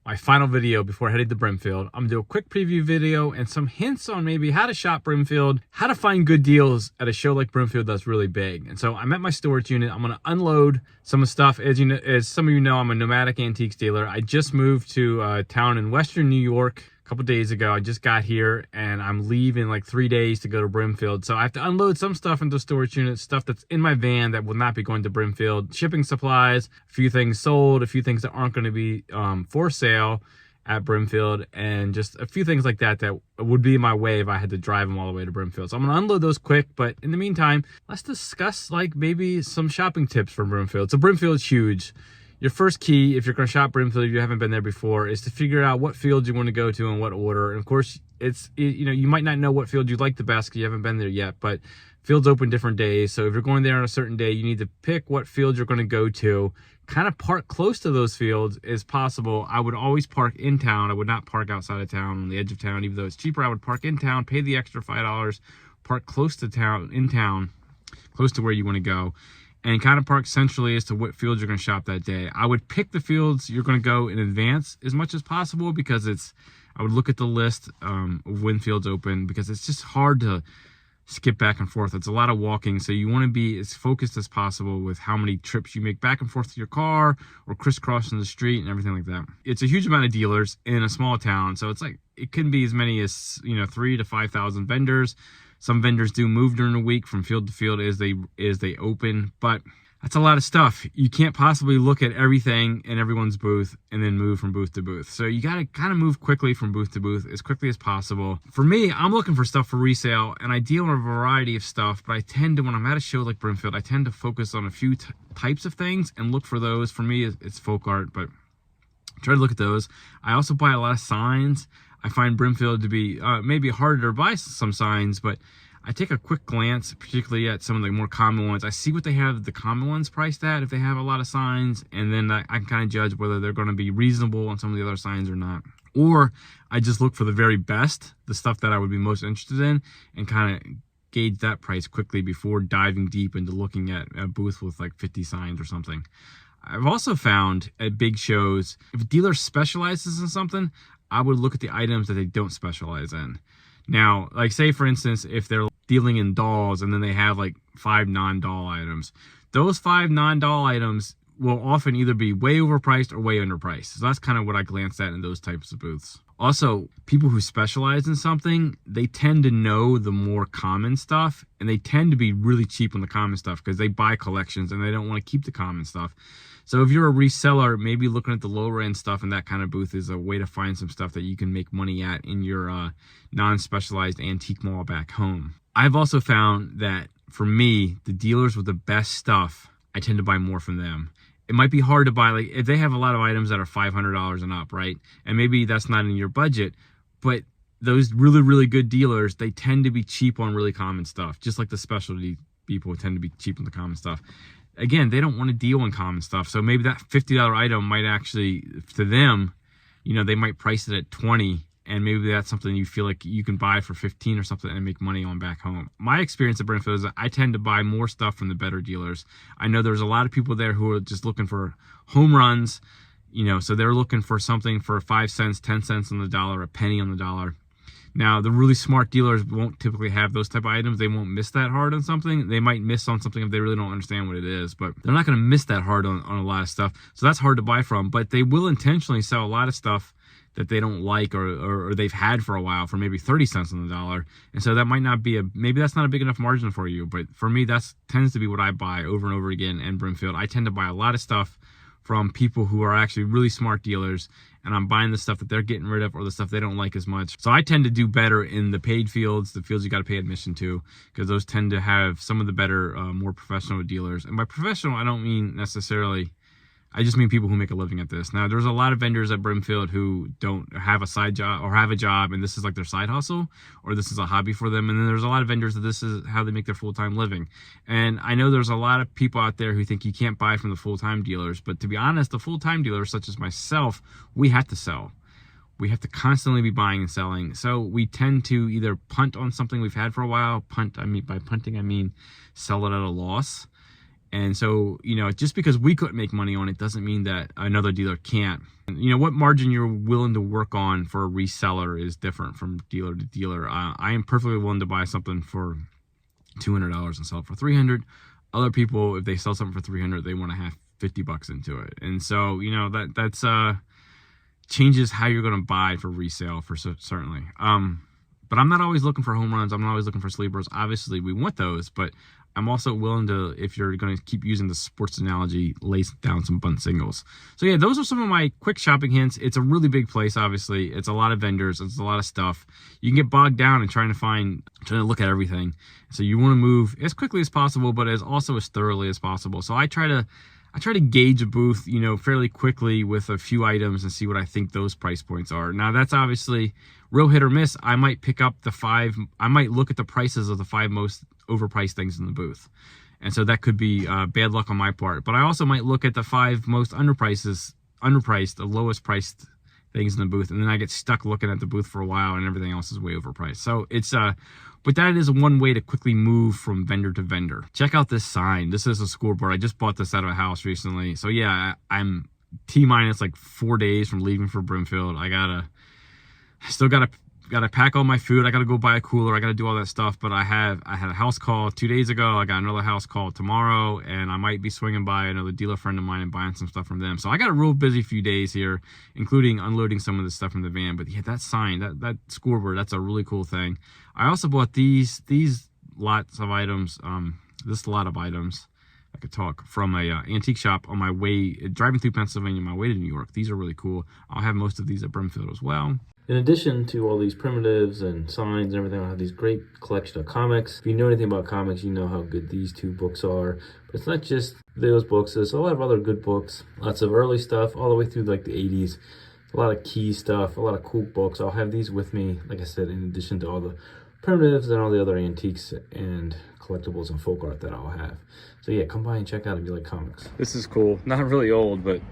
my final video before heading to Brimfield. I'm gonna do a quick preview video and some hints on maybe how to shop Brimfield, how to find good deals at a show like Brimfield that's really big. And so I'm at my storage unit. I'm gonna unload some of the stuff. As you know, as some of you know, I'm a nomadic antiques dealer. I just moved to a town in Western New York a couple days ago. I just got here and I'm leaving like 3 days to go to Brimfield. So I have to unload some stuff into storage units, stuff that's in my van that will not be going to Brimfield, shipping supplies, a few things sold, a few things that aren't going to be for sale at Brimfield, and just a few things like that that would be in my way if I had to drive them all the way to Brimfield. So I'm gonna unload those quick, but in the meantime, let's discuss like maybe some shopping tips from Brimfield. So Brimfield's huge. Your first key, if you're going to shop Brimfield, if you haven't been there before, is to figure out what fields you want to go to and what order. And of course, you might not know what field you like the best because you haven't been there yet, but fields open different days. So if you're going there on a certain day, you need to pick what field you're going to go to. Kind of park close to those fields as possible. I would always park in town. I would not park outside of town, on the edge of town. Even though it's cheaper, I would park in town, pay the extra $5, park close to town, in town, close to where you want to go, and kind of park centrally as to what fields you're going to shop that day. I would pick the fields you're going to go in advance as much as possible, because I would look at the list of when fields open, because it's just hard to skip back and forth. It's a lot of walking, so you want to be as focused as possible with how many trips you make back and forth to your car or crisscrossing the street and everything like that. It's a huge amount of dealers in a small town, so it's like it can be as many as 3,000 to 5,000 vendors. Some vendors do move during the week from field to field as they open, but that's a lot of stuff. You can't possibly look at everything in everyone's booth and then move from booth to booth. So you got to kind of move quickly from booth to booth as quickly as possible. For me, I'm looking for stuff for resale, and I deal in a variety of stuff, but I tend to, when I'm at a show like Brimfield, I tend to focus on a few types of things and look for those. For me, it's folk art, but try to look at those. I also buy a lot of signs. I find Brimfield to be maybe harder to buy some signs, but I take a quick glance, particularly at some of the more common ones. I see what they have the common ones priced at, if they have a lot of signs, and then I can kind of judge whether they're going to be reasonable on some of the other signs or not. Or I just look for the very best, the stuff that I would be most interested in, and kind of gauge that price quickly before diving deep into looking at a booth with like 50 signs or something. I've also found at big shows, if a dealer specializes in something, I would look at the items that they don't specialize in. Now, like say for instance, if they're dealing in dolls and then they have like 5 non-doll items, those 5 non-doll items will often either be way overpriced or way underpriced. So that's kind of what I glance at in those types of booths. Also, people who specialize in something, they tend to know the more common stuff, and they tend to be really cheap on the common stuff because they buy collections and they don't want to keep the common stuff. So if you're a reseller, maybe looking at the lower end stuff in that kind of booth is a way to find some stuff that you can make money at in your non-specialized antique mall back home. I've also found that for me, the dealers with the best stuff, I tend to buy more from them. It might be hard to buy, like if they have a lot of items that are $500 and up, right? And maybe that's not in your budget, but those really, really good dealers, they tend to be cheap on really common stuff, just like the specialty people tend to be cheap on the common stuff. Again, they don't want to deal in common stuff. So maybe that $50 item might actually, to them, they might price it at 20, and maybe that's something you feel like you can buy for 15 or something and make money on back home. My experience at Brimfield is that I tend to buy more stuff from the better dealers. I know there's a lot of people there who are just looking for home runs, so they're looking for something for 5 cents, 10 cents on the dollar, a penny on the dollar. Now, the really smart dealers won't typically have those type of items. They won't miss that hard on something. They might miss on something if they really don't understand what it is, but they're not going to miss that hard on a lot of stuff. So that's hard to buy from, but they will intentionally sell a lot of stuff that they don't like or they've had for a while for maybe 30 cents on the dollar. And so that might not be maybe that's not a big enough margin for you, but for me, that tends to be what I buy over and over again in Brimfield. I tend to buy a lot of stuff from people who are actually really smart dealers, and I'm buying the stuff that they're getting rid of or the stuff they don't like as much. So I tend to do better in the paid fields, the fields you got to pay admission to, because those tend to have some of the better, more professional dealers. And by professional, I don't mean necessarily, I just mean people who make a living at this. Now, there's a lot of vendors at Brimfield who don't have a side job or have a job and this is like their side hustle or this is a hobby for them. And then there's a lot of vendors that this is how they make their full-time living. And I know there's a lot of people out there who think you can't buy from the full-time dealers. But to be honest, the full-time dealers, such as myself, we have to sell. We have to constantly be buying and selling. So we tend to either punt on something we've had for a while. By punting, I mean sell it at a loss. And so, you know, just because we couldn't make money on it doesn't mean that another dealer can't. And, you know, what margin you're willing to work on for a reseller is different from dealer to dealer. I am perfectly willing to buy something for $200 and sell it for $300. Other people, if they sell something for $300, they want to have $50 into it. And so, you know, that's changes how you're going to buy for resale for certainly. But I'm not always looking for home runs. I'm not always looking for sleepers. Obviously, we want those, but I'm also willing to, if you're going to keep using the sports analogy, lay down some bunt singles. So yeah, those are some of my quick shopping hints. It's a really big place, obviously. It's a lot of vendors. It's a lot of stuff. You can get bogged down in trying to look at everything. So you want to move as quickly as possible, but as thoroughly as possible. So I try to gauge a booth, you know, fairly quickly with a few items and see what I think those price points are. Now that's obviously real hit or miss. I might pick up I might look at the prices of the 5 most overpriced things in the booth. And so that could be bad luck on my part. But I also might look at the 5 most underpriced, the lowest priced things in the booth. And then I get stuck looking at the booth for a while and everything else is way overpriced. So it's, but that is one way to quickly move from vendor to vendor. Check out this sign. This is a scoreboard. I just bought this out of a house recently. So yeah, I'm T-minus like 4 days from leaving for Brimfield. I still gotta pack all my food. I gotta go buy a cooler. I gotta do all that stuff. But I had a house call 2 days ago. I got another house call tomorrow, and I might be swinging by another dealer friend of mine and buying some stuff from them. So I got a real busy few days here, including unloading some of the stuff from the van. But yeah, that sign, that scoreboard, that's a really cool thing. I also bought these lots of items, this lot of items, I could talk, from a antique shop on my way, driving through Pennsylvania, my way to New York. These are really cool. I'll have most of these at Brimfield as well. In addition to all these primitives and signs and everything, I have these great collection of comics. If you know anything about comics, you know how good these 2 books are. But it's not just those books. There's a lot of other good books. Lots of early stuff all the way through like the 80s. A lot of key stuff, a lot of cool books. I'll have these with me, like I said, in addition to all the primitives and all the other antiques and collectibles and folk art that I'll have. So yeah, come by and check out if you like comics. This is cool. Not really old, but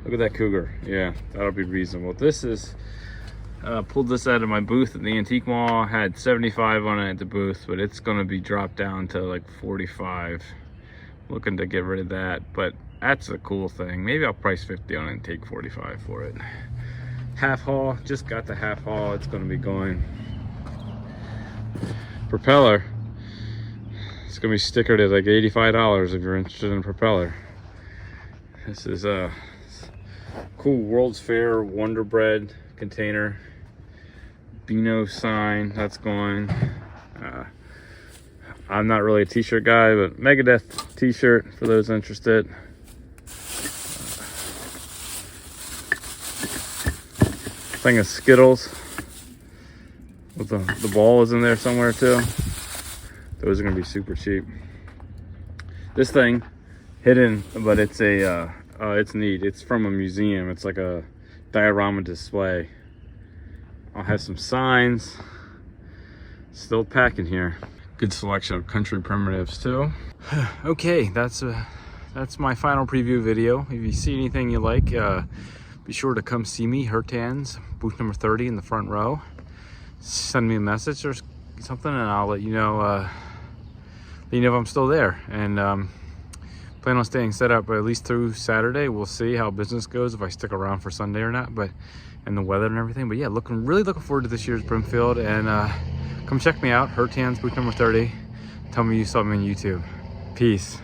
look at that cougar. Yeah, that'll be reasonable. This is, pulled this out of my booth at the antique mall. Had 75 on it at the booth, but it's gonna be dropped down to like 45. Looking to get rid of that, but that's a cool thing. Maybe I'll price 50 on it and take 45 for it. Half haul, just got the half haul. It's gonna be going. Propeller, it's gonna be stickered at like $85 if you're interested in a propeller. This is a cool World's Fair Wonder Bread container. Beano sign, that's going. I'm not really a t-shirt guy, but Megadeth t-shirt for those interested. Thing of Skittles with the ball is in there somewhere too. Those are gonna be super cheap. This thing hidden, but it's a it's neat. It's from a museum. It's like a diorama display. I'll have some signs. Still packing here. Good selection of country primitives too. Okay, that's my final preview video. If you see anything you like, be sure to come see me, Hertans, booth number 30 in the front row. Send me a message or something, and I'll let you know if I'm still there. And plan on staying set up at least through Saturday. We'll see how business goes, if I stick around for Sunday or not, and the weather and everything. But yeah, really looking forward to this year's Brimfield, and come check me out, Hertans, booth number 30. Tell me you saw me on YouTube. Peace.